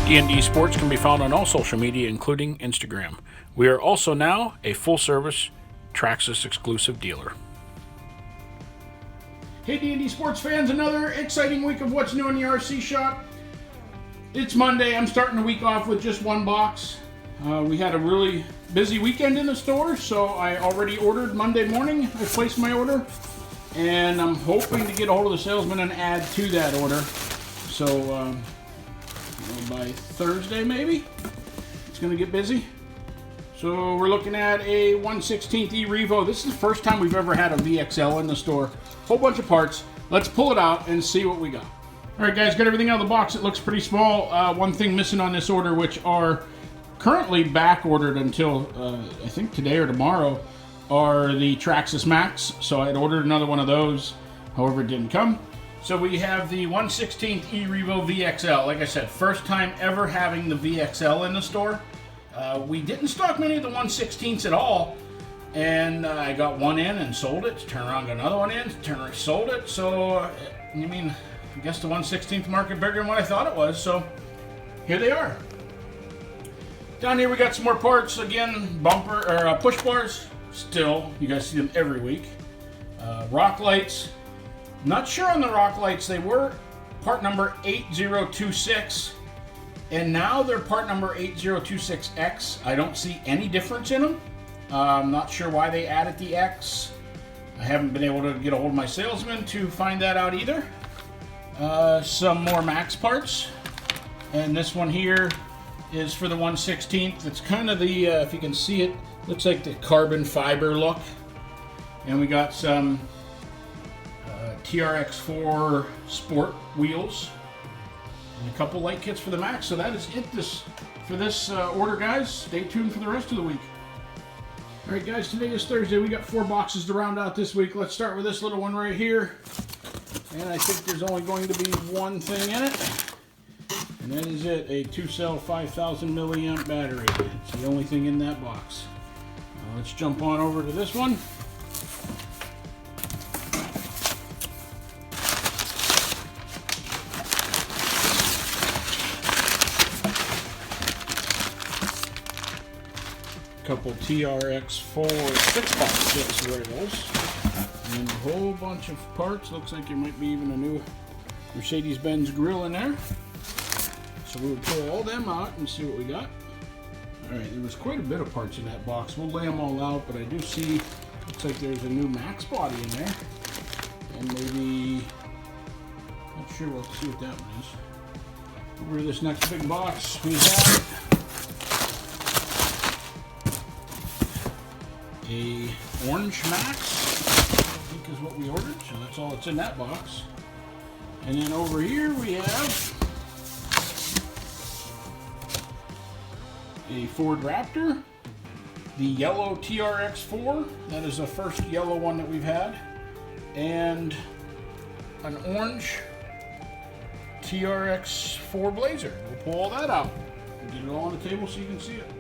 D&D Sports can be found on all social media, including Instagram. We are also now a full-service Traxxas exclusive dealer. Hey D&D Sports fans, another exciting week of what's new in the RC shop. It's Monday. I'm starting the week off with just one box. We had a really busy weekend in the store, so I already ordered Monday morning. I placed my order, and I'm hoping to get a hold of the salesman and add to that order. So by Thursday maybe, it's going to get busy. So we're looking at a 1/16 E-Revo. This is the first time we've ever had a VXL in the store. Whole bunch of parts. Let's pull it out and see what we got. All right, guys, got everything out of the box. It looks pretty small. One thing missing on this order, which are currently back ordered until I think today or tomorrow, are the Traxxas MAXX. So I had ordered another one of those. However, it didn't come. So we have the 1/16 E-Revo VXL. Like I said, first time ever having the VXL in the store. We didn't stock many of the 1/16s at all. And I got one in and sold it. Turned around, got another one in, turned around, sold it. So, I mean, I guess the 1/16th market bigger than what I thought it was. So, here they are. Down here we got some more parts. Again, bumper or push bars. Still, you guys see them every week. Rock lights. Not sure on the rock lights. They were part number 8026, and now they're part number 8026X. I don't see any difference in them. I'm not sure why they added the X. I haven't been able to get a hold of my salesman to find that out either. Some more MAXX parts, and this one here is for the 1/16th. It's kind of the, if you can see it, looks like the carbon fiber look. And we got some TRX-4 sport wheels and a couple light kits for the MAXX. So that is it for this order, guys. Stay tuned for the rest of the week. All right, guys, today is Thursday. We got 4 boxes to round out this week. Let's start with this little one right here. And I think there's only going to be one thing in it. And that is it, a 2-cell 5,000 milliamp battery. It's the only thing in that box. Let's jump on over to this one. Couple TRX-4 6x6 rails and a whole bunch of parts. Looks like there might be even a new Mercedes-Benz grill in there. So we'll pull all them out and see what we got. Alright, there was quite a bit of parts in that box. We'll lay them all out, but I do see, looks like there's a new MAXX body in there. And maybe, not sure, we'll see what that one is. Over to this next big box, we have a orange MAXX, I think is what we ordered, so that's all that's in that box. And then over here we have a Ford Raptor, the yellow TRX-4, that is the first yellow one that we've had, and an orange TRX-4 Blazer. We'll pull all that out and get it all on the table so you can see it.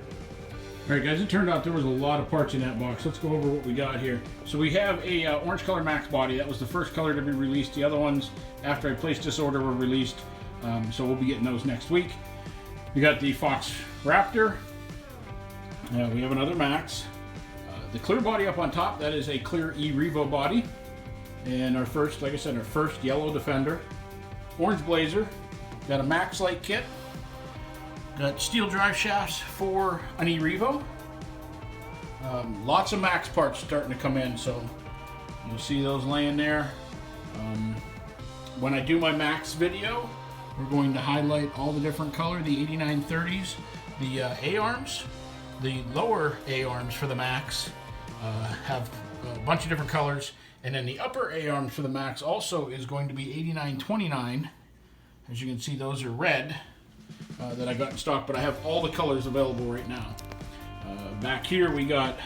Alright, guys, it turned out there was a lot of parts in that box. Let's go over what we got here. So we have a orange color MAXX body. That was the first color to be released. The other ones, after I placed this order, were released. So we'll be getting those next week. We got the Fox Raptor. We have another MAXX. The clear body up on top, that is a clear E-Revo body. And our first, like I said, our first yellow Defender. Orange Blazer. Got a MAXX light kit. Got steel drive shafts for an E-Revo. Lots of MAXX parts starting to come in, so you'll see those laying there. When I do my MAXX video, we're going to highlight all the different color, the 8930s, the A-arms. The lower A-arms for the MAXX have a bunch of different colors, and then the upper A-arms for the MAXX also is going to be 8929. As you can see, those are red. That I got in stock, but I have all the colors available right now. Back here we got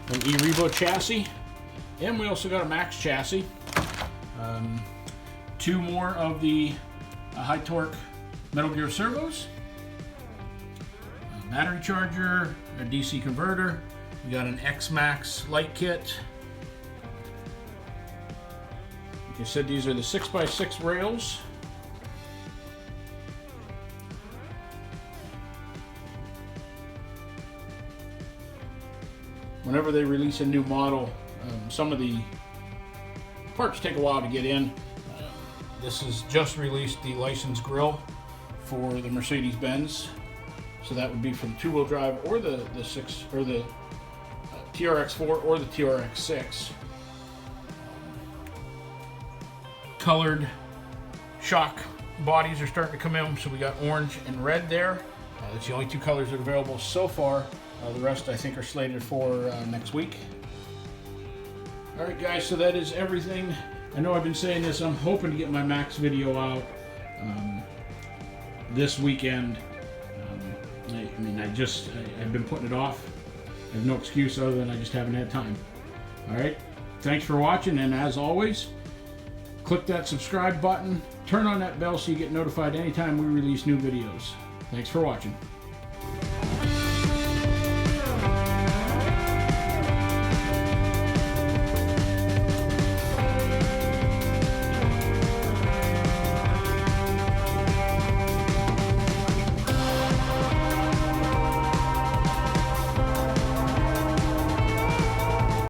an E-Revo chassis, and we also got a MAXX chassis. 2 more of the high torque Metal Gear servos, a battery charger, a DC converter. We got an X-MAXX light kit. Like I said, these are the 6x6 rails. whenever they release a new model, some of the parts take a while to get in. This has just released the license grille for the Mercedes-Benz, so that would be for the two-wheel drive or the TRX-4 or the TRX-6. Colored shock bodies are starting to come in, so we got orange and red there. That's the only two colors that are available so far. The rest I think are slated for next week. Alright guys, so that is everything. I know I've been saying this, I'm hoping to get my MAXX video out this weekend. I've been putting it off. I have no excuse other than I just haven't had time. Alright, thanks for watching, and as always, click that subscribe button, turn on that bell so you get notified anytime we release new videos. Thanks for watching.